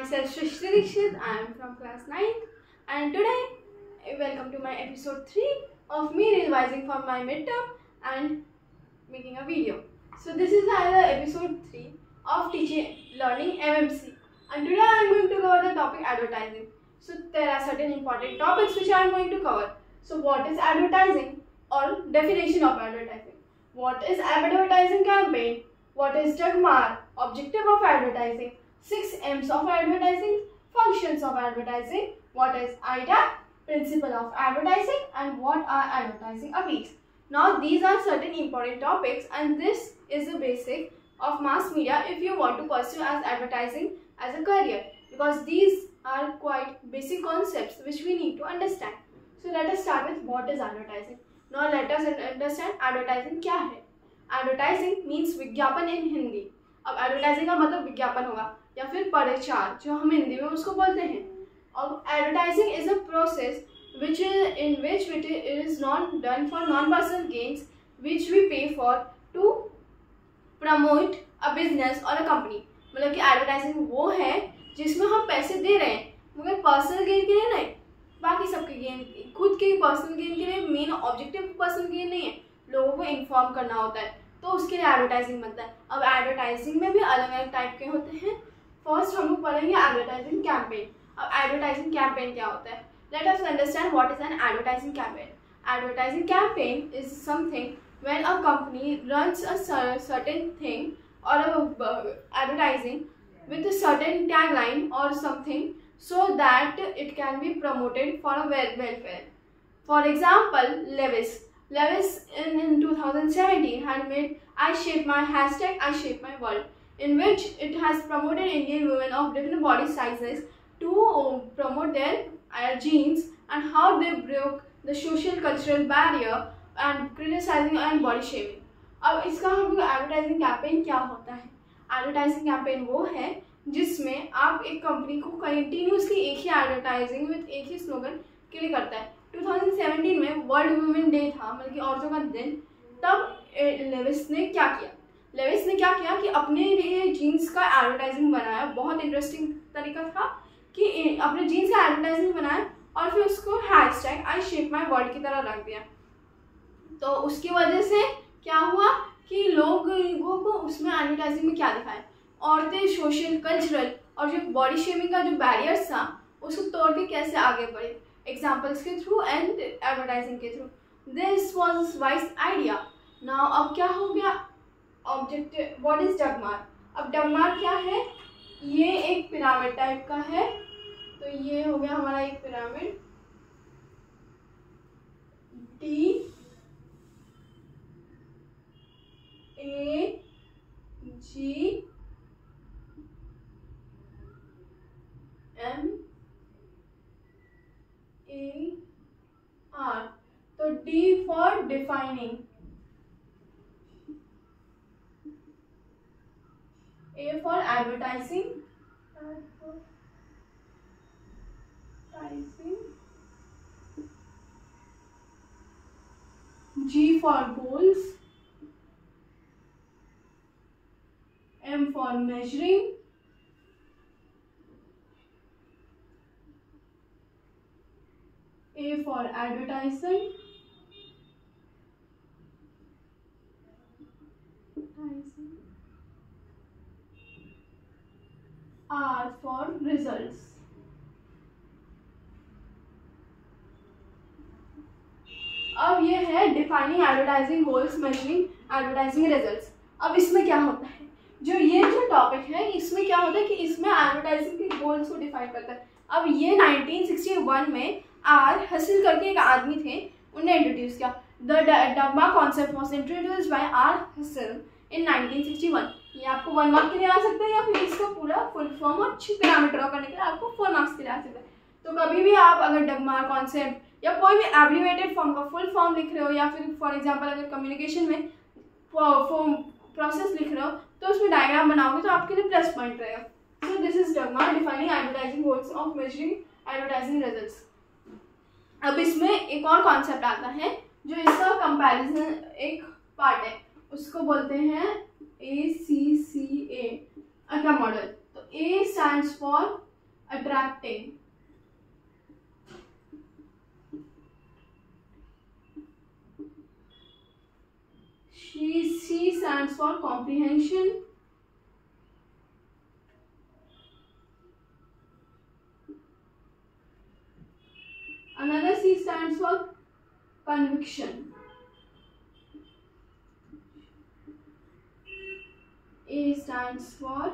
myself Shrishti Dikshit. I am from class 9th and today welcome to my episode 3 of me revising for my midterm and making a video. So this is either episode 3 of teaching learning MMC and today I am going to cover the topic advertising. So there are certain important topics which I am going to cover. So what is advertising or definition of advertising? What is advertising campaign? What is Jagmar? Objective of advertising? 6 M's of advertising, functions of advertising, what is IDA, principle of advertising, and what are advertising appeals. Now these are certain important topics and this is the basic of mass media if you want to pursue as advertising as a career, because these are quite basic concepts which we need to understand. So let us start with what is advertising. Now let us understand advertising क्या है. Advertising means विज्ञापन in Hindi. अब advertising का मतलब विज्ञापन होगा या फिर प्रचार जो हम हिंदी में उसको बोलते हैं. अब advertising is a process which it is not done for non-personal gains which we pay for to promote a business or a company. मतलब कि एडवर्टाइजिंग वो है जिसमें हम पैसे दे रहे हैं मगर पर्सनल गेन के लिए नहीं, बाकी सबके गेन, खुद के पर्सनल गेन के लिए. मेन ऑब्जेक्टिव पर्सनल गेन नहीं है, लोगों को इन्फॉर्म करना होता है, तो उसके लिए एडवर्टाइजिंग बनता है. अब एडवर्टाइजिंग में भी अलग अलग टाइप के होते हैं. फर्स्ट हम लोग पढ़ेंगे एडवर्टाइजिंग कैंपेन. अब एडवर्टाइजिंग कैंपेन क्या होता है? Let us understand what is an advertising campaign. Advertising campaign is something when a company runs a certain thing और advertising with a certain tagline or something so that it can be promoted for a welfare. For example, Levis in 2017 had made I Shape My World, in which it has promoted Indian women of different body sizes to promote their genes and how they broke the social cultural barrier and criticizing and body shaming. अब इसका हम लोग advertising campaign क्या होता है? Advertising campaign वो है जिसमें आप एक कंपनी को कंटिन्यूसली एक ही एडवर्टाइजिंग विद एक ही स्लोगन के लिए करता है. 2017 में वर्ल्ड वुमेन डे था, मतलब कि औरतों का दिन. तब लेविस ने क्या किया कि अपने लिए जीन्स का एडवर्टाइजिंग बनाया. बहुत इंटरेस्टिंग तरीका था कि अपने जीन्स का एडवर्टाइजिंग बनाया और फिर उसको hashtag I shape my world की तरह रख दिया. तो उसकी वजह से क्या हुआ कि लोगों को उसमें एडवर्टाइजिंग में क्या दिखाया, औरतें सोशल कल्चरल और जो बॉडी शेमिंग का जो बैरियर्स था उसको तोड़ के कैसे आगे बढ़े, एग्जाम्पल्स के थ्रू एंड एडवर्टाइजिंग के through. This was wise idea. Now अब क्या हो गया ऑब्जेक्टिव. What is डगमार? अब डगमार क्या है? ये एक पिरामिड टाइप का है. तो ये हो गया हमारा एक pyramid. D A G M A R. तो D for defining, A for advertising, G for goals, M for measuring, A for advertising, R for results. अब ये है defining advertising goals, measuring advertising results. अब इसमें क्या होता है, जो टॉपिक है इसमें क्या होता है कि इसमें एडवर्टाइजिंग के गोल्स को डिफाइन करता है. अब ये 1961 में आर हसल करके एक आदमी थे, उन्हें इंट्रोड्यूस किया. The DAGMAR concept was introduced by R Russell in 1961. ये आपको 1 मार्क के लिए आ सकता है या फिर इसका पूरा फुल फॉर्म और अच्छी पिरामिड ड्रॉ करने के लिए आपको 4 मार्क्स के लिए आ सकता है. तो कभी भी आप अगर डगमार कॉन्सेप्ट या कोई भी एब्रिवेटेड फॉर्म का फुल फॉर्म लिख रहे हो या फिर फॉर एग्जांपल अगर कम्युनिकेशन में प्रोसेस लिख रहे हो तो उसमें डायग्राम बनाओगे तो आपके लिए प्लस पॉइंट रहेगा. So this is DAGMAR defining advertising goals of measuring advertising results. अब इसमें एक और कॉन्सेप्ट आता है जो इसका कंपैरिजन एक पार्ट है, उसको बोलते हैं ACCA का मॉडल. तो A stands for attracting. C stands for comprehension. Another C stands for conviction. A stands for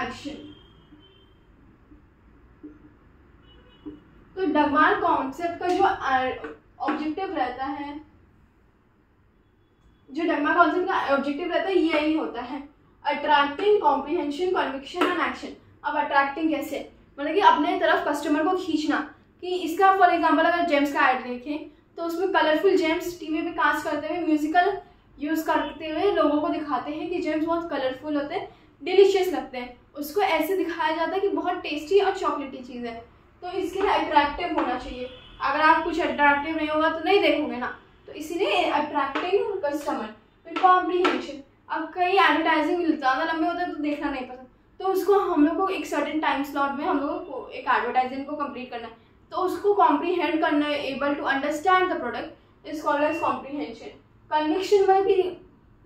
action. तो डगमार कॉन्सेप्ट का जो ऑब्जेक्टिव रहता है, यही होता है attracting, comprehension, conviction and action. अब अट्रैक्टिंग कैसे, मतलब कि अपने तरफ कस्टमर को खींचना. कि इसका फॉर एग्जांपल अगर जेम्स का ऐड देखें तो उसमें कलरफुल जेम्स टीवी पे कास्ट करते हुए, म्यूजिकल यूज़ करते हुए लोगों को दिखाते हैं कि जेम्स बहुत कलरफुल होते हैं, डिलीशियस लगते हैं. उसको ऐसे दिखाया जाता है कि बहुत टेस्टी और चॉकलेटी चीज़ है. तो इसके लिए अट्रैक्टिव होना चाहिए. अगर आप कुछ अट्रैक्टिव नहीं होगा तो नहीं देखोगे ना. तो इसीलिए अट्रैक्टिंग कस्टमर. फिर कॉम्प्रीहेंशन. अब कई एडवर्टाइजिंग ज़्यादा लंबे होते हैं तो देखना नहीं पसंद, तो उसको हम लोग को एक सर्टेन टाइम स्लॉट में हम लोग को एक एडवर्टाइजिंग को कंप्लीट करना है. तो उसको कॉम्प्रीहेंड करना है, able to understand the product is called as comprehension. Conviction में भी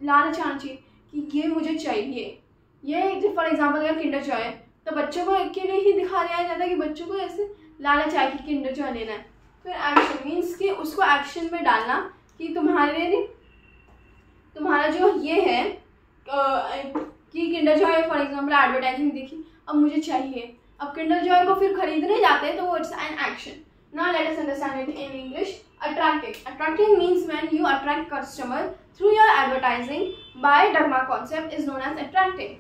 लालच आना चाहिए कि ये मुझे चाहिए. ये फॉर एग्जाम्पल अगर किंडर जॉय है तो बच्चों को के लिए ही दिखा दिया जाता है कि बच्चों को ऐसे लालच आए कि किंडर जॉय लेना है. फिर एक्शन मीन्स कि उसको एक्शन में डालना कि तुम्हारा जो ये है कि Kinder Joy for example advertising देखी, अब मुझे चाहिए, अब किंडर जॉय को फिर खरीदने जाते हैं तो वो it's an action. Now let us understand it in English. Attracting. Attracting means when you attract customer through your advertising by Dharma concept is known as attracting.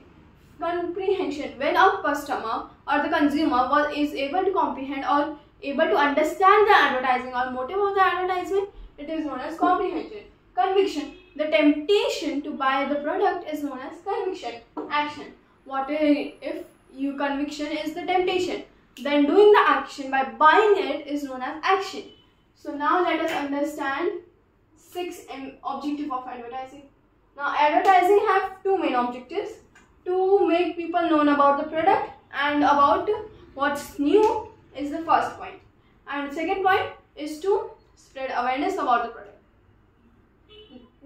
Comprehension. When a customer or the consumer is able to comprehend or able to understand the advertising or motive of the advertisement, it is known as comprehension. Conviction. The temptation to buy the product is known as conviction. Action. What if your conviction is the temptation? Then doing the action by buying it is known as action. So now let us understand 6 objective of advertising. Now advertising have two main objectives: to make people known about the product and about what's new is the first point, and second point is to spread awareness about the product.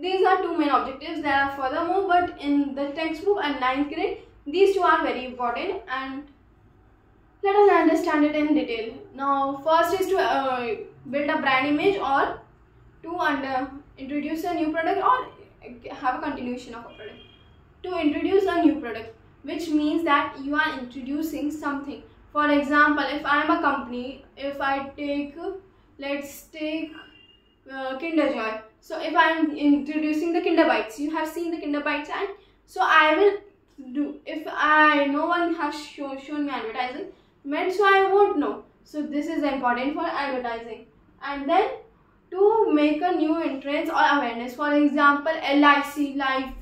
These are two main objectives. There are furthermore, but in the textbook and 9th grade these two are very important, and let us understand it in detail. Now first is to build a brand image or to introduce a new product or have a continuation of a product. To introduce a new product, which means that you are introducing something. For example, if I am a company, if I take, let's take Kinder Joy. So if I am introducing the Kinder Bites, you have seen the Kinder Bites, and so I will do, if no one has shown me advertising, so I won't know. So this is important for advertising. And then to make a new entrance or awareness, for example LIC, life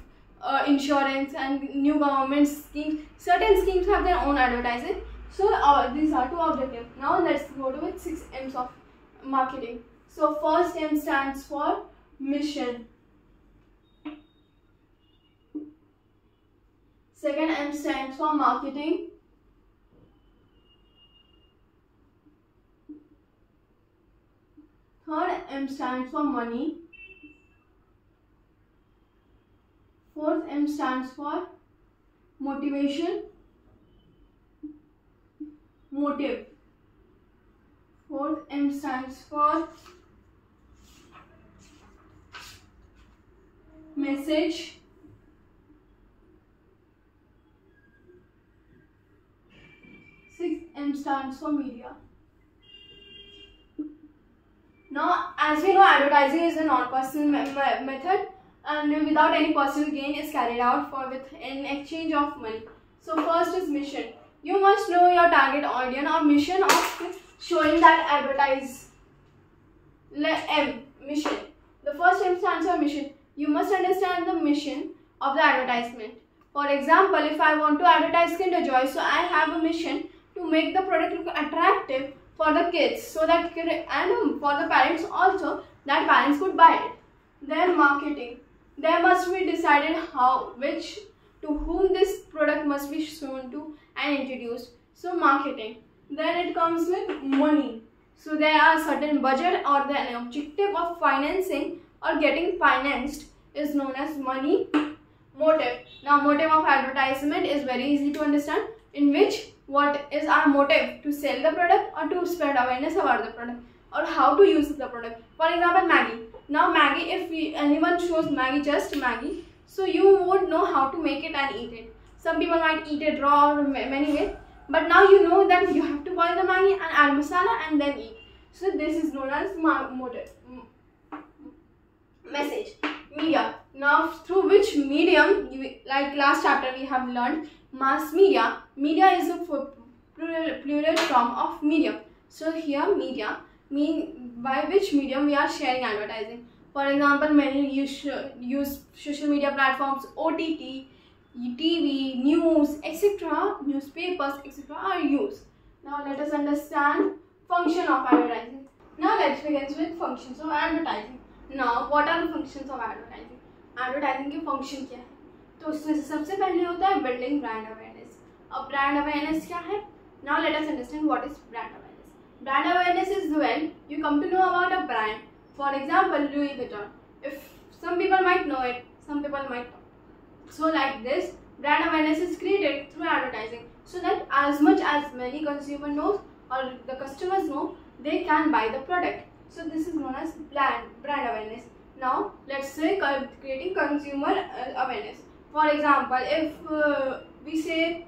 insurance, and new government schemes. Certain schemes have their own advertising. So these are two objectives. Now let's go to with 6 M's of marketing. So first M stands for mission. Second M stands for marketing. Third M stands for money. Fourth M stands for motivation. Motive. Fourth M stands for message. Sixth M stands for media. Now, as we know, advertising is a non-personal method, and without any personal gain is carried out with an exchange of money. So first is mission. You must know your target audience or mission of showing that advertise. M, mission. The first M stands for mission. You must understand the mission of the advertisement. For example, if I want to advertise Kinder Joy, so I have a mission to make the product look attractive for the kids, so that and for the parents also, that parents could buy it. Then marketing. There must be decided which to whom this product must be shown to and introduced. So marketing. Then it comes with money. So there are certain budget or the objective of financing or getting financed is known as money. Motive. Now motive of advertisement is very easy to understand, in which what is our motive, to sell the product or to spread awareness about the product or how to use the product. For example, Maggi. Now Maggi, if anyone shows Maggi, just Maggi, so you would know how to make it and eat it. Some people might eat it raw or many ways, but now you know that you have to boil the Maggi and add masala and then eat. So this is known as motive. Message. Media. Now through which medium, like last chapter we have learned mass media. Media is a plural form of medium. So here media mean by which medium we are sharing advertising. For example, many use social media platforms, OTT, TV, news, etc., newspapers, etc. are used. Now let us understand function of advertising. Now let's begin with functions of advertising. Now what are the functions of advertising? Advertising की function क्या है? तो उसमें से सबसे पहले होता है बिल्डिंग ब्रांड अवेयरनेस. अब ब्रांड अवेयरनेस क्या है? Now let us understand what is brand awareness. Brand awareness is when you come to know about a brand. For example, Louis Vuitton. If some people might know it, some people might not. So like this, brand awareness is created through advertising, so that as much as many consumer knows or the customers know, they can buy the product. So this is known as brand awareness. Now let's say creating consumer awareness. For example, if we say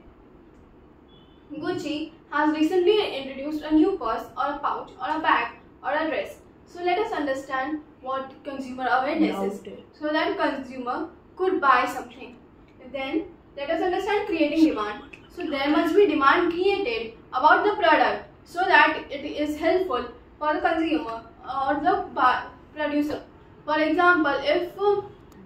Gucci has recently introduced a new purse or a pouch or a bag or a dress. So let us understand what consumer awareness is, so that consumer could buy something. Then let us understand creating demand. So there must be demand created about the product so that it is helpful for the consumer or the producer. For example, if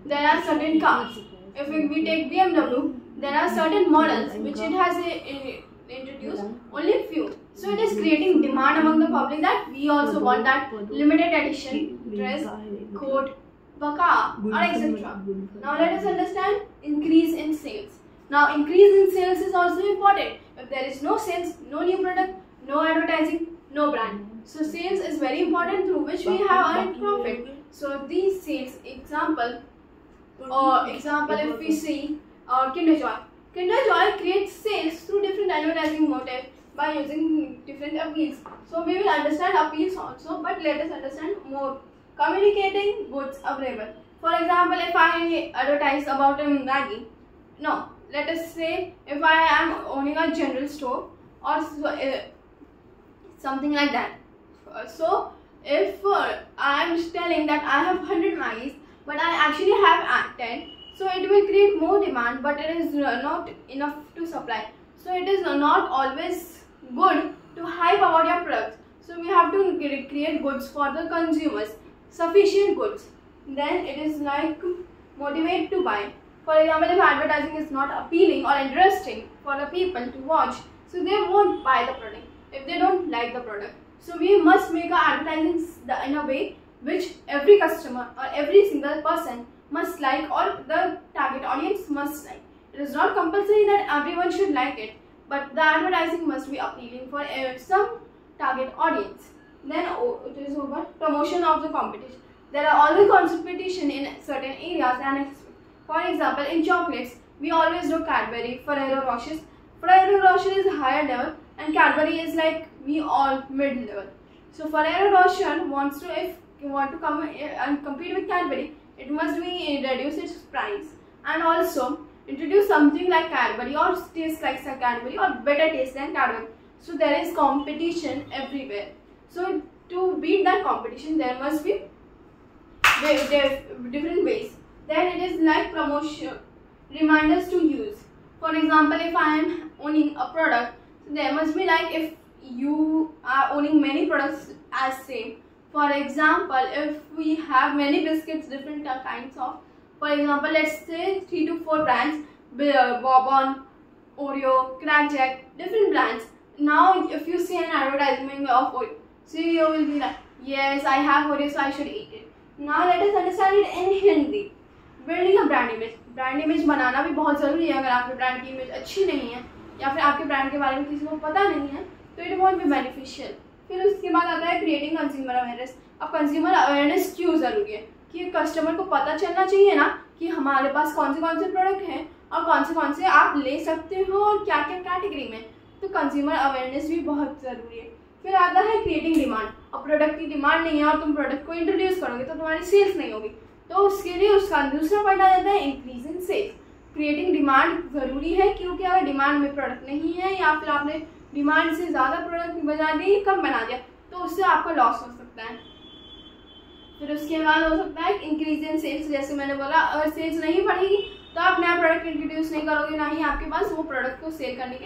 there are certain cars, if we take BMW, there are certain models which it has introduced only few. So it is creating demand among the public that we also want that limited edition dress, coat, car, or etc. Now let us understand increase in sales. Now increase in sales is also important. If there is no sales, no new product, no advertising, no brand. So sales is very important, through which we have earned profit. So these sales, example if we see Kinder Joy. Kinder Joy creates sales through different advertising motives by using different appeals. So we will understand appeals also, but let us understand more. Communicating goods available. For example, if I advertise about Maggi, no, let us say if I am owning a general store or something like that. So if I am telling that I have 100 Maggis, but I actually have 10, so it will create more demand, but it is not enough to supply. So it is not always good to hype about your products. So we have to create goods for the consumers, sufficient goods. Then it is like motivate to buy. For example, if advertising is not appealing or interesting for the people to watch, so they won't buy the product if they don't like the product. So we must make our advertising in a way which every customer or every single person must like, or the target audience must like. It is not compulsory that everyone should like it, but the advertising must be appealing for some target audience. Then it is over promotion of the competition. There are always competition in certain areas, and for example, in chocolates, we always do Cadbury, Ferrero Rocher. Ferrero Rocher is higher level and Cadbury is like we all mid level. So Ferrero Rocher wants to, if you want to come and compete with Cadbury, it must be reduce its price and also introduce something like Cadbury or taste like Cadbury or better taste than Cadbury. So there is competition everywhere. So to beat that competition, there must be different ways. Then it is like promotion, reminders to use. For example, if I am owning a product, so there must be like, if you are owning many products as same. For example, if we have many biscuits, different kinds of, for example, let's say 3 to 4 brands, Bourbon, Oreo, Crack Jack, different brands. Now if you see an advertisement of Oreo, so you will be like, yes, I have Oreo, so I should eat it. Now let us understand it in Hindi. Building a brand image. Brand image बनाना भी बहुत ज़रूरी है। अगर आपकी brand की image अच्छी नहीं है या फिर आपके ब्रांड के बारे में किसी को पता नहीं है तो इट वॉन्ट बी बेनिफिशियल। फिर उसके बाद आता है क्रिएटिंग कंज्यूमर अवेयरनेस। अब कंज्यूमर अवेयरनेस क्यों ज़रूरी है कि कस्टमर को पता चलना चाहिए ना कि हमारे पास कौन से प्रोडक्ट हैं और कौन से आप ले सकते हो और क्या क्या कैटेगरी में। तो कंज्यूमर अवेयरनेस भी बहुत ज़रूरी है। फिर आता है क्रिएटिंग डिमांड। अब प्रोडक्ट की डिमांड नहीं है और तुम प्रोडक्ट को इंट्रोड्यूस करोगे तो तुम्हारी सेल्स नहीं होगी, तो उसके लिए उसका दूसरा पॉइंट आ जाता है increase in sales. Creating demand ज़रूरी है क्योंकि अगर डिमांड में प्रोडक्ट नहीं है या फिर आपने डिमांड से ज़्यादा प्रोडक्ट बना दिए, कम बना दिया, तो उससे आपका लॉस हो सकता है। फिर उसके बाद हो सकता है इंक्रीज इन सेल्स। जैसे मैंने बोला, अगर सेल्स नहीं बढ़ेगी तो आप नया प्रोडक्ट इंट्रोड्यूस नहीं करोगे, ना ही आपके पास वो प्रोडक्ट को सेल करने के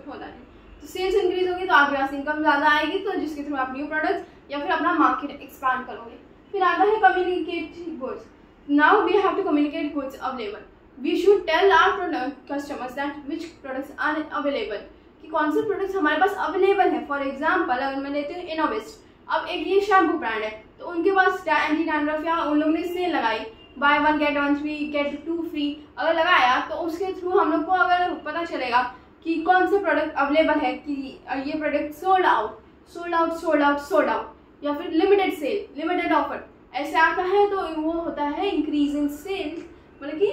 होता है। तो सेल्स इंक्रीज होगी तो आपके पास इनकम ज़्यादा आएगी, तो जिसके थ्रू आप न्यू प्रोडक्ट्स या फिर अपना मार्केट एक्सपांड करोगे। फिर आता है communicate goods. Now we have to communicate goods available. We should tell our customers that which products are available, कि कौन से प्रोडक्ट्स हमारे पास अवेलेबल है। फॉर एग्जाम्पल अगर मैं लेती हूँ इनोवेस्ट, अब एक ये शैम्पू ब्रांड है तो उनके पास एंटी डैंड्रफ या उन लोगों ने सेल लगाई, buy 1 get 1 free get 2 free अगर लगाया, तो उसके थ्रू हम लोग को अगर पता चलेगा कि कौन से प्रोडक्ट अवेलेबल है, कि ये प्रोडक्ट सोल्ड आउट या फिर लिमिटेड सेल, लिमिटेड ऑफर ऐसे आता है, तो वो होता है इंक्रीज इन सेल्स, मतलब कि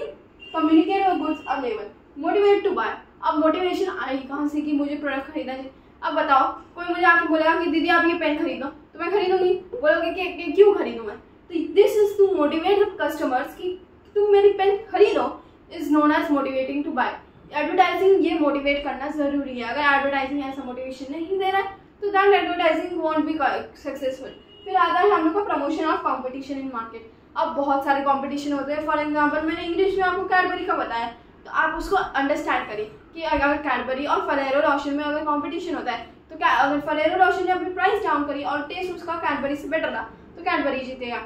communicate goods available. Motivate to buy. अब मोटिवेशन आएगी कहाँ से कि मुझे प्रोडक्ट खरीदना चाहिए। अब बताओ, कोई मुझे आके बोलेगा कि दीदी आप ये पेन खरीदो, तो मैं खरीदूंगी। बोलोगे कि क्यों खरीदूँ मैं, तो this is to motivate customers कि तुम मेरी पेन खरीदो, is known as motivating to buy. Advertising ये मोटिवेट करना जरूरी है। अगर एडवर्टाइजिंग ऐसा मोटिवेशन नहीं दे रहा है तो that advertising want be successful. फिर आता है हम लोग का promotion of competition in market. अब बहुत सारे कॉम्पिटिशन होते हैं। फॉर एग्जाम्पल मैंने इंग्लिश में आपको कैडबरी का बताया, तो आप उसको अंडरस्टैंड करिए कि अगर कैडबरी और फरेरो रोशर में अगर कंपटीशन होता है तो क्या, अगर फरेरो रोशर ने अपनी प्राइस डाउन करी और टेस्ट उसका कैडबरी से बेटर था तो कैडबरी जीतेगा।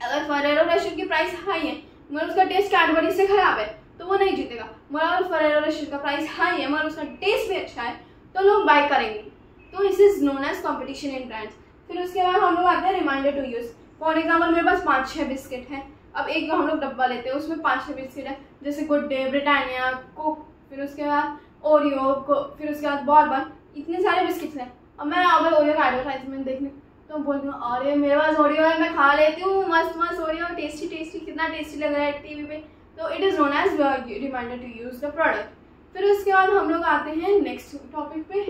अगर फरेरो रोशर की प्राइस हाई है मगर उसका टेस्ट कैडबरी से खराब है तो वो नहीं जीतेगा। मगर अगर फरेरो रोशर का प्राइस हाई है मगर उसका टेस्ट भी अच्छा है तो लोग बाय करेंगे। तो इस is known as competition in brands. फिर उसके बाद हम लोग आते हैं reminder to use. For example मेरे पास 5-6 बिस्किट है। अब एक हम लोग डब्बा लेते हैं, उसमें 5-6 बिस्किट है, जैसे गुड डे, ब्रिटानिया, कोक, फिर उसके बाद ओरियो, फिर उसके बाद बॉर्बन, इतने सारे बिस्किट्स हैं। अब मैं अगर ओरियो का एडवर्टाइजमेंट देखने तो बोलती हूँ अरे मेरे पास ओरियो है, मैं खा लेती हूँ, मस्त मस्त ओरियो, टेस्टी टेस्टी, कितना टेस्टी लग रहा है टीवी पे। तो it is known as reminder to use the product. फिर उसके बाद हम लोग आते हैं नेक्स्ट टॉपिक पे,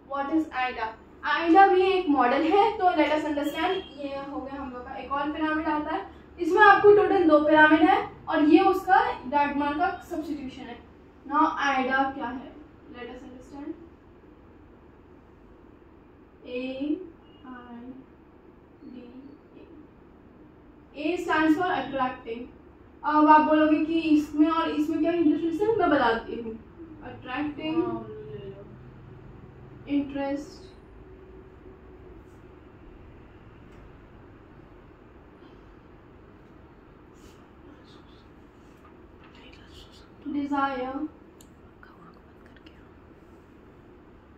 व्हाट इज आइडा। आइडा भी एक मॉडल है, तो लेट अस अंडरस्टैंड। ये हो गया हम लोग का एक और पिरामिड आता है, इसमें आपको टोटल 2 पिरामिड है और ये उसका डायगोनल का सब्स्टिट्यूशन है। नाउ आइडा क्या है, let us understand. A stands for attracting। अब आप बोलोगे कि इसमें और इसमें क्या डिफरेंस है, मैं बताती हूँ। Attracting, interest, desire,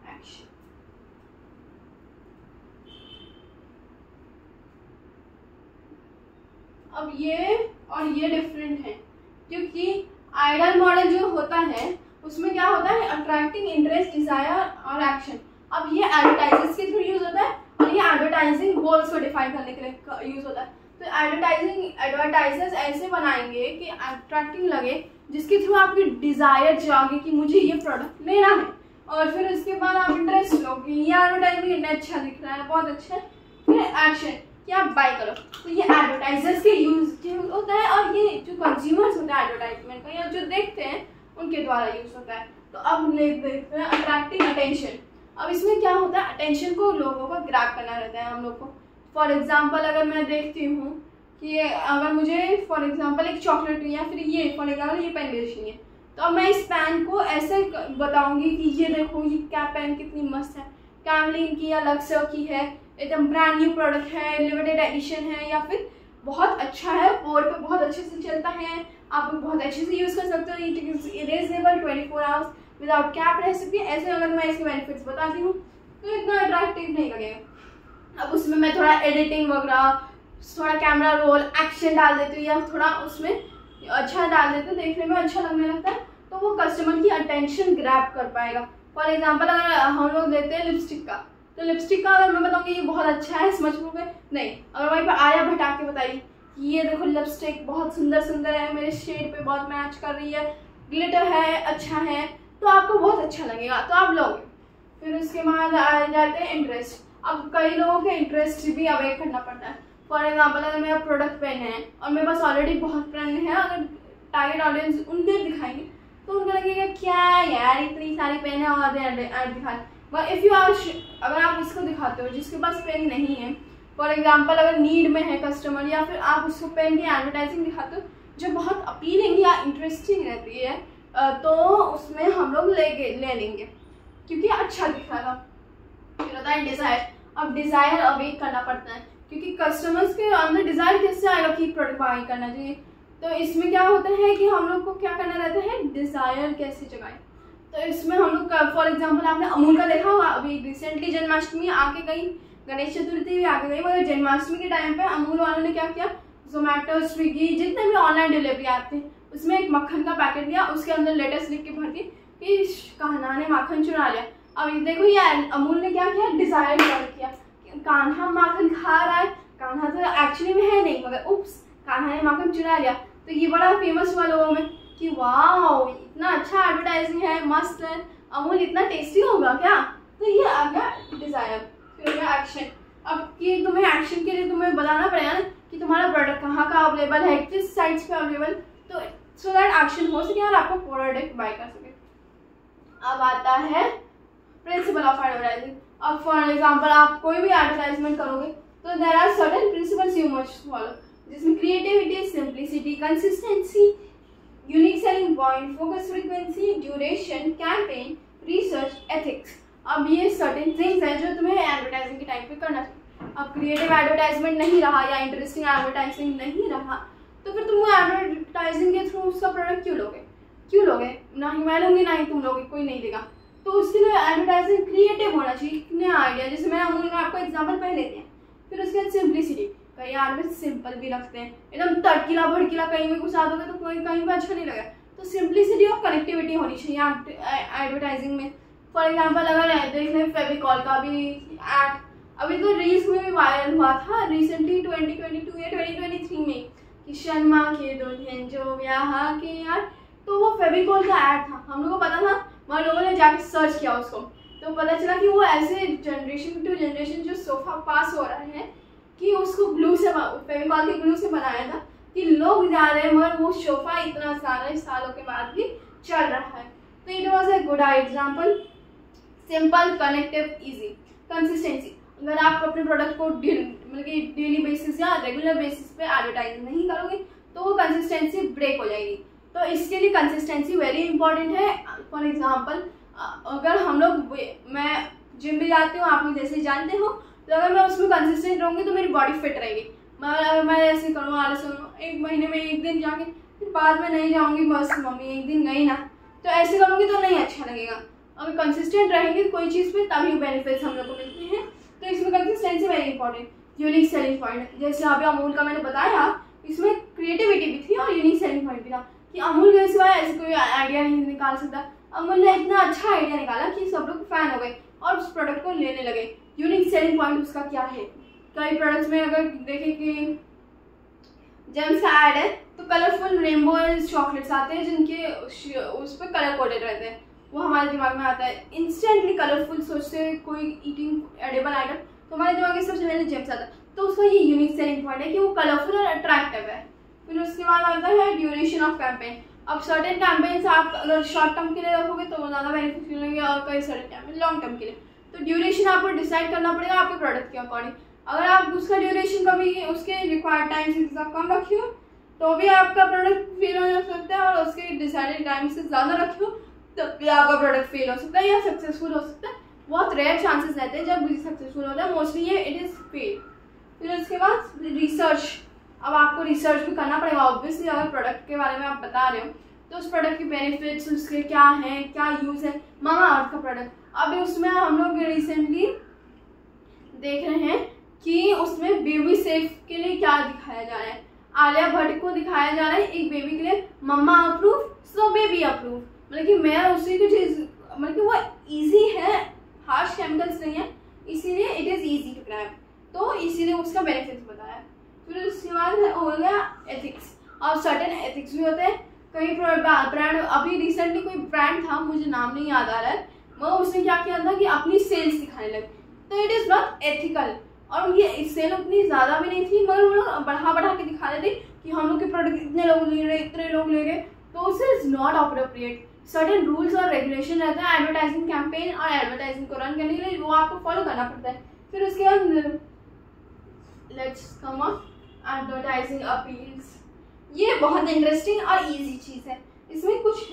action. अब ये और ये डिफरेंट है क्योंकि आइडल मॉडल जो होता है उसमें क्या होता है, अट्रैक्टिंग, इंटरेस्ट, डिजायर और एक्शन। अब ये एडवर्टाइजर्स के थ्रू यूज होता है और ये एडवर्टाइजिंग गोल्स को डिफाइन करने के लिए यूज होता है। तो एडवर्टाइजर्स ऐसे बनाएंगे कि अट्रैक्टिंग लगे, जिसके थ्रू आपकी डिजायर जागे कि मुझे ये प्रोडक्ट लेना है, और फिर उसके बाद आप इंटरेस्ट लो कि ये एडवर्टाइजमेंट इतना अच्छा दिख रहा है, बहुत अच्छा है। फिर एक्शन कि आप बाय करो। तो ये एडवर्टाइजर्स के यूज होता है और ये जो कंज्यूमर्स होता है एडवर्टाइजमेंट का या जो देखते हैं उनके द्वारा यूज होता है। तो अब देखते हैं अट्रैक्टिंग अटेंशन। अब इसमें क्या होता है, अटेंशन को लोगों को ग्रैब करना रहता है हम लोग को। फॉर एग्जाम्पल अगर मैं देखती हूँ कि अगर मुझे फॉर एग्जांपल एक चॉकलेट या फिर ये फॉर एग्जांपल ये पेन बेचनी है, तो अब मैं इस पेन को ऐसे बताऊंगी कि ये देखो ये क्या पेन कितनी मस्त है, कैमलिन की या लक्सर की है, एकदम ब्रांड न्यू प्रोडक्ट है, लिमिटेड एडिशन है, या फिर बहुत अच्छा है, बोर्ड पे बहुत अच्छे से चलता है, आप बहुत अच्छे से यूज़ कर सकते हो, it is erasable 24 hours without cap रह सकती है। ऐसे अगर मैं इसके बेनिफिट्स बताती हूँ तो इतना अट्रैक्टिव नहीं लगेगा। अब उसमें मैं थोड़ा एडिटिंग वगैरह थोड़ा कैमरा रोल एक्शन डाल देती हूँ या थोड़ा उसमें अच्छा डाल देते हो, देखने में अच्छा लगने लगता है, तो वो कस्टमर की अटेंशन ग्रैब कर पाएगा। फॉर एग्जांपल अगर हम लोग लेते हैं लिपस्टिक का, तो लिपस्टिक का अगर मैं बताऊँगी ये बहुत अच्छा है, स्मच प्रूफ है, नहीं, अगर वहीं पर आया भटा के बताइए ये देखो लिपस्टिक बहुत सुंदर सुंदर है, मेरे शेड पे बहुत मैच कर रही है, ग्लिटर है, अच्छा है, तो आपको बहुत अच्छा लगेगा, तो आप लोगे। फिर उसके बाद आ जाते हैं इंटरेस्ट। अब कई लोगों के इंटरेस्ट भी अवेयर करना पड़ता है। फॉर एग्जाम्पल अगर मेरा प्रोडक्ट पेन है और मेरे पास ऑलरेडी बहुत फ्रेंड है, अगर टारगेट ऑडियंस उनके दिखाएंगे तो उनको लगेगा क्या यार इतनी सारी पेन है और ऐड दिखा। बट इफ़ यू आर, अगर आप इसको दिखाते हो जिसके पास पेन नहीं है, फॉर एग्जाम्पल अगर नीड में है कस्टमर, या फिर आप उसको पेन की एडवर्टाइजिंग दिखाते हो जो बहुत अपीलिंग या इंटरेस्टिंग रहती है, तो उसमें हम लोग ले लेंगे क्योंकि अच्छा दिखा था। फिर होता है डिज़ायर। अब डिज़ायर अवेक करना पड़ता है क्योंकि कस्टमर्स के अंदर डिज़ायर कैसे आएगा कि प्रोडक्ट बाई करना चाहिए, तो इसमें क्या होता है कि हम लोग को क्या करना रहता है, डिज़ायर कैसे जगाए। तो इसमें हम लोग फॉर एग्जाम्पल आपने अमूल का देखा होगा, अभी रिसेंटली जन्माष्टमी आके गई, गणेश चतुर्थी भी आके गई, मगर जन्माष्टमी के टाइम पे अमूल वालों ने क्या किया, जोमेटो स्विगी जितने भी ऑनलाइन डिलीवरी आते हैं उसमें एक मक्खन का पैकेट दिया, उसके अंदर लेटेस्ट लिख के भर दी कि कान्हा ने माखन चुरा लिया। अब देखो ये अमूल ने क्या किया, डिज़ायर किया, कान्हा माखन खा रहा है, कान्हा तो एक्चुअली में है नहीं, मगर उप्स कान्हा ने माखन चुरा लिया, तो ये बड़ा फेमस हुआ लोगों में कि वाह इतना अच्छा एडवर्टाइजिंग है, मस्त है, अमूल इतना टेस्टी होगा क्या, तो ये आ गया डिज़ायर। फिर हो गया एक्शन। अब ये तुम्हें एक्शन के लिए तुम्हें बताना पड़ेगा ना कि तुम्हारा प्रोडक्ट कहाँ का अवेलेबल है, किस साइट्स पे अवेलेबल, तो सो दैट एक्शन हो सके और आपको प्रोडक्ट बाय कर सके। अब आता है प्रिंसिपल ऑफ एडवर्टाइजिंग। अब फॉर एग्जाम्पल आप कोई भी एडवर्टाइजमेंट करोगे तो there are certain principles you must follow, जिसमें creativity, simplicity, consistency, unique selling point, focus frequency, duration, campaign, research, ethics. अब ये सर्टेन थिंग्स हैं जो तुम्हें एडवर्टाइजिंग के टाइम पे करना चाहिए। अब क्रिएटिव एडवर्टाइजमेंट नहीं रहा या इंटरेस्टिंग एडवर्टाइजिंग नहीं रहा, तो फिर तुम एडवर्टाइजिंग के थ्रू उसका प्रोडक्ट क्यों लोगे, ना ही मैं लूँगी ना ही तुम लोगे, कोई नहीं देगा। तो उसके लिए एडवर्टाइजिंग क्रिएटिव होना चाहिए, नया आइडिया, जैसे मैं अमूल का आपको एग्जाम्पल पहले देते हैं। फिर उसके बाद सिंप्लिसिटी, कई एडवर्टाइज सिंपल भी रखते हैं, एकदम तड़कीला भड़कीला कहीं में घुसा दोगे तो कोई कहीं पर अच्छा नहीं लगेगा, तो सिंप्लिसिटी और कनेक्टिविटी होनी चाहिए एडवर्टाइजिंग में। फॉर एग्जाम्पल अगर देख लें फेविकॉल का भी एड, अभी तो रील्स में भी वायरल हुआ था रिसेंटली 2022 या 2023 में कि शर्मा के दुल्हन जो ब्याह के यार, तो वो फेविकॉल का ऐड था, हम लोगों को पता था, वहाँ लोगों ने जाके सर्च किया उसको, तो पता चला कि वो ऐसे जनरेशन टू जनरेशन जो सोफा पास हो रहा है कि उसको ग्लू से, फेविकॉल के ग्लू से बनाया था कि लोग जा रहे हैं मगर वो सोफा इतना सारे सालों के बाद भी चल रहा है। तो it was a good example. Simple, connective, easy. Consistency, अगर आप अपने प्रोडक्ट को मतलब कि डेली बेसिस या रेगुलर बेसिस पे एडवर्टाइज नहीं करोगे तो वो कंसिस्टेंसी ब्रेक हो जाएगी, तो इसके लिए कंसिस्टेंसी वेरी इंपॉर्टेंट है। फॉर एग्जांपल अगर हम लोग, मैं जिम भी जाती हूँ, आप लोग जैसे जानते हो, तो अगर मैं उसमें कंसिस्टेंट रहूँगी तो मेरी बॉडी फिट रहेगी। अगर मैं ऐसे करूँ आलस करूँ, एक महीने में एक दिन जाके फिर बाद में नहीं जाऊँगी, बस मम्मी एक दिन गई ना, तो ऐसे करूँगी तो नहीं अच्छा लगेगा। अगर कंसिस्टेंट रहेंगे कोई चीज़ पे तभी बेनिफिट्स हम लोग को मिलते हैं, तो इसमें consistency very important. Unique selling point, जैसे अभी अमूल का मैंने बताया, इसमें क्रिएटिविटी भी थी और यूनिक सेलिंग पॉइंट भी था कि अमूल के सिवाय ऐसे कोई आइडिया नहीं निकाल सकता। अमूल ने इतना अच्छा आइडिया निकाला कि सब लोग फैन हो गए और उस प्रोडक्ट को लेने लगे। यूनिक सेलिंग पॉइंट उसका क्या है, कई प्रोडक्ट्स में अगर देखें कि जेम्स का ऐड है तो कलरफुल रेनबो चॉकलेट्स आते हैं जिनके उस पर कलर कोडेड रहते हैं, वो हमारे दिमाग में आता है इंस्टेंटली। कलरफुल सोचते हैं कोई ईटिंग एडेबल आइटम तो हमारे दिमाग में सबसे पहले जेम्स आता है, तो उसका ये यूनिक सेलिंग पॉइंट है कि वो कलरफुल और अट्रैक्टिव है। फिर उसके बाद आता है ड्यूरेशन ऑफ कैंपेन। अब सर्टेन कैंपेन्स आप अगर शॉर्ट टर्म के लिए रखोगे तो वो ज़्यादा बेनिफिट मिलेंगे और कई सर्टेन कैंपेन लॉन्ग टर्म के लिए, तो ड्यूरेशन आपको डिसाइड करना पड़ेगा आपके प्रोडक्ट के अकॉर्डिंग। अगर आप उसका ड्यूरेशन कभी उसके रिक्वायर्ड टाइम से कम रखियो तो भी आपका प्रोडक्ट फेल हो सकता है, और उसके डिसाइडेड टाइम से ज़्यादा रखियो तब भी आपका प्रोडक्ट फेल हो सकता है या सक्सेसफुल हो सकता है। बहुत रेयर चांसेस रहते हैं जब सक्सेसफुल होता है, मोस्टली ये इट इज़ फेल। फिर उसके बाद रिसर्च, अब आपको रिसर्च भी करना पड़ेगा ऑब्वियसली। अगर प्रोडक्ट के बारे में आप बता रहे हो तो उस प्रोडक्ट के बेनिफिट्स उसके क्या हैं, क्या यूज़ है। मामा अर्थ का प्रोडक्ट, अभी उसमें हम लोग रिसेंटली देख रहे हैं कि उसमें बेबी सेफ के लिए क्या दिखाया जा रहा है। आलिया भट्ट को दिखाया जा रहा है एक बेबी के लिए मम्मा अप्रूव सो बेबी अप्रूव, मतलब कि मैं उसी की चीज, मतलब कि वो इजी है, हार्श केमिकल्स नहीं है, इसीलिए it is easy to grab, तो इसीलिए उसका बेनिफिट्स बताया। फिर उसके बाद हो गया एथिक्स, और सर्टेन एथिक्स भी होते हैं। कई ब्रांड, अभी रिसेंटली कोई ब्रांड था, मुझे नाम नहीं याद आ रहा है, वो उसने क्या किया था कि अपनी सेल्स दिखाने लगे, तो इट इज़ नॉट एथिकल। और ये सेल उतनी ज़्यादा भी नहीं थी, मगर वो लोग बढ़ा के दिखा रहे थे कि हम लोग के प्रोडक्ट इतने लोग ले रहे, इतने लोग ले रहे, तो उससे is not appropriate. Certain rules और रेगुलेशन रहता है एडवर्टाइजिंग कैंपेन और एडवर्टाइजिंग को रन करने के लिए, वो आपको फॉलो करना पड़ता है। फिर उसके बाद let's come on advertising appeals. ये बहुत इंटरेस्टिंग और इजी चीज़ है। इसमें कुछ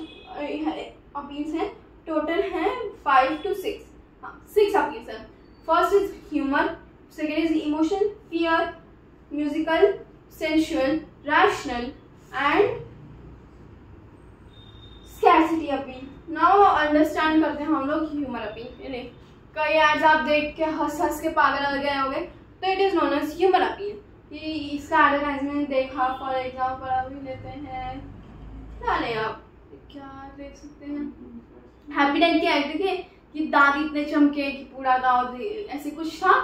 अपील्स हैं, टोटल हैं 5 to 6, हाँ 6 अपील्स हैं। First is humour, second is emotion, fear, musical, sensual, rational and scarcity appeal. Now understand करते हैं हम लोग ह्यूमर अपील। कई एड्स आप देख के हंस के पागल हो गए होंगे, तो it is known as humour appeal. कि इसका एडवर्टाइजमेंट देखा, फॉर एग्जाम्पल अभी लेते हैं, क्या लें आप, क्या देख सकते हैं, हैप्पी डेंट की ऐड देखिए कि दांत इतने चमके कि पूरा दांत ऐसे कुछ था,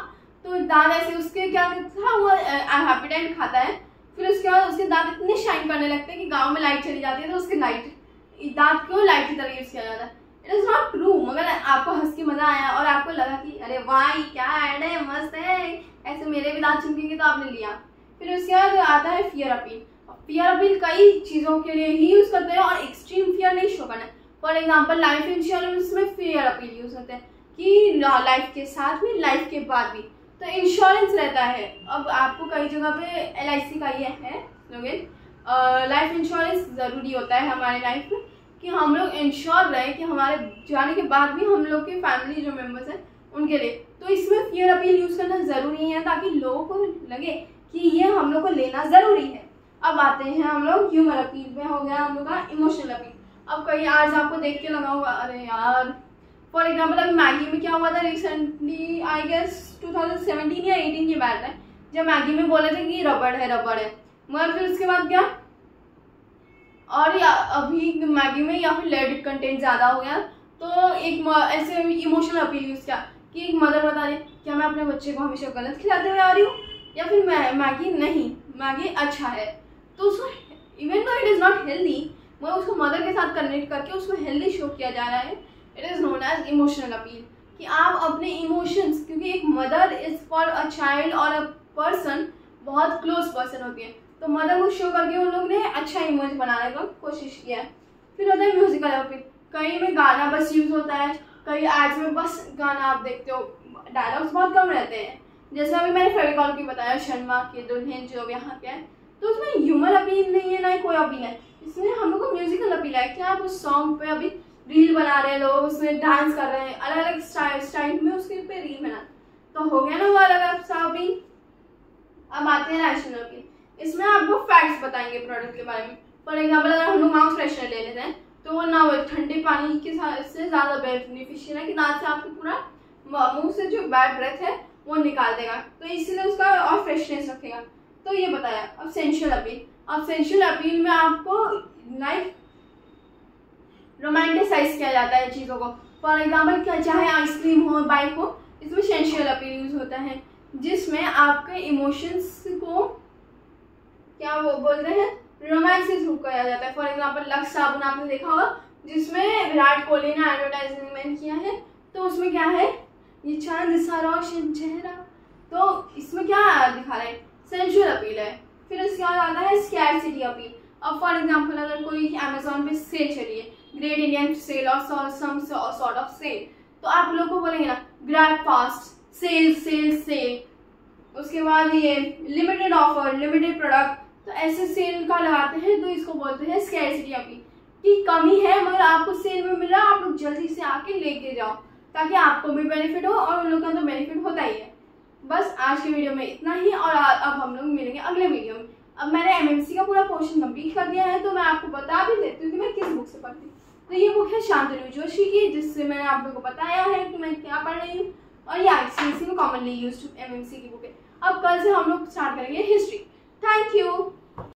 तो दांत ऐसे उसके क्या था, वो हैप्पी डेंट खाता है, फिर उसके बाद उसके दांत इतने शाइन करने लगते हैं कि गांव में लाइट चली जाती है तो उसके दांत को लाइट की तरह यूज किया जाता है। इट इज नॉट ट्रू, मगर आपको हंस के मजा आया और आपको लगा कि अरे वाह क्या ऐड है, मस्त है, ऐसे मेरे भी दांत चमकेंगे, तो आपने लिया। फिर उसके बाद आता है फियर अपील। फियर अपील कई चीज़ों के लिए ही यूज़ करते हैं और एक्सट्रीम फियर नहीं शो करना है। फॉर एग्जाम्पल लाइफ इंश्योरेंस में फियर अपील यूज़ होते हैं कि लाइफ के साथ में, लाइफ के बाद भी, तो इंश्योरेंस रहता है। अब आपको कई जगह पे LIC का ये है स्लोगन, लाइफ इंश्योरेंस ज़रूरी होता है हमारे लाइफ में, कि हम लोग इंश्योर रहे कि हमारे जाने के बाद भी हम लोग के फैमिली जो मेम्बर्स हैं उनके लिए, तो इसमें फियर अपील यूज़ करना ज़रूरी है ताकि लोगों को लगे कि ये हम लोग को लेना ज़रूरी है। अब आते हैं हम लोग ह्यूमर अपील में, हो गया हम लोग का इमोशनल अपील। अब कई आज आपको देख के लगा होगा अरे यार, फॉर एग्जाम्पल अभी मैगी में क्या हुआ था रिसेंटली, आई गेस 2017 या 18 की बात है, जब मैगी में बोले थे कि रबड़ है, मगर फिर उसके बाद क्या, और या अभी मैगी में या फिर लेड कंटेंट ज़्यादा हो गया, तो एक ऐसे इमोशनल अपील यूज़ किया कि एक मदर बता रही क्या मैं अपने बच्चे को हमेशा गलत खिलाते हुए आ रही हूँ, या फिर मैगी नहीं, मैगी अच्छा है, तो उसको even though it is not healthy, मगर उसको मदर के साथ कनेक्ट करके उसको हेल्दी शो किया जा रहा है। It is known as emotional appeal, कि आप अपने इमोशंस, क्योंकि एक mother is for a child और अ पर्सन बहुत क्लोज पर्सन होती है, तो मदर को शो करके उन लोग ने अच्छा इमेज बनाने का कोशिश किया है। फिर होता है म्यूजिकल अपील, कहीं में गाना बस यूज़ होता है, कई एड्स में बस गाना आप देखते हो, डायलॉग्स बहुत कम रहते हैं, जैसे अभी मैंने फेविकॉल की बताया, शर्मा के दुल्हन जो यहाँ के है, तो उसमें ह्यूमर अपील नहीं है, ना ही कोई अपील है, इसमें हम लोग को म्यूजिकल अपील है कि आप उस सॉन्ग पे अभी रील बना रहे हैं, लोग उसमें डांस कर रहे हैं, अलग अलग स्टाइल में उसके पे रील बना, तो हो गया ना वो अलग अलग सा अपील। अब आते हैं रैशनल अपील, इसमें आपको फैक्ट्स बताएंगे प्रोडक्ट के बारे में। फॉर एग्जाम्पल अगर हम लोग माउथ फ्रेशनर ले लेते हैं, तो वो ना वो ठंडे पानी के से ज़्यादा बेनिफिशियल है कि दांत से आपके पूरा मुंह से जो बैड ब्रेथ है वो निकाल देगा, तो इसलिए उसका और फ्रेशनेस रखेगा, तो ये बताया। अब सेंशुअल अपील, अब सेंशुअल अपील में आपको लाइक रोमांटिसाइज किया जाता है चीज़ों को। फॉर एग्जाम्पल क्या, चाहे आइसक्रीम हो, बाइक हो, इसमें सेंशुअल अपील यूज होता है, जिसमें आपके इमोशंस को क्या वो बोलते हैं, रोमांस से थ्रू किया जाता है। फॉर एग्जाम्पल लक्स साबुन आपने देखा होगा, जिसमें विराट कोहली ने एडवर्टाइजमेंट किया है, तो उसमें क्या है, ये चांद सा रोशन चेहरा, तो इसमें क्या दिखा रहे हैं, सेंशुअल अपील है। फिर उसके बाद आता है स्कैरसिटी अपील। अब फॉर एग्जाम्पल अगर कोई अमेजोन पे सेल चली है, ग्रेट इंडियन सेल और सम सॉर्ट ऑफ सेल, तो आप लोग को बोलेंगे ना grab fast, sale sale sale, उसके बाद ये लिमिटेड ऑफर, लिमिटेड प्रोडक्ट, तो ऐसे सेल का लगाते हैं, तो इसको बोलते हैं स्कैरसिटी अपील, कि कमी है मगर आपको सेल में मिल रहा है, आप लोग जल्दी से आके लेके जाओ ताकि आपको भी बेनिफिट हो और उन लोगों का तो बेनिफिट होता ही है। बस आज के वीडियो में इतना ही, और अब हम लोग मिलेंगे अगले वीडियो में। अब मैंने MMC का पूरा पोर्शन कंप्लीट कर दिया है, तो मैं आपको बता भी देती हूँ कि मैं किस बुक से पढ़ती हूँ। तो ये बुक है शांतनु जोशी की, जिससे मैंने आप लोगों को बताया है कि मैं क्या पढ़ रही हूँ, और ये ICSE में कॉमनली यूज्ड MMC की बुक है। अब कल से हम लोग स्टार्ट करेंगे हिस्ट्री। Thank you.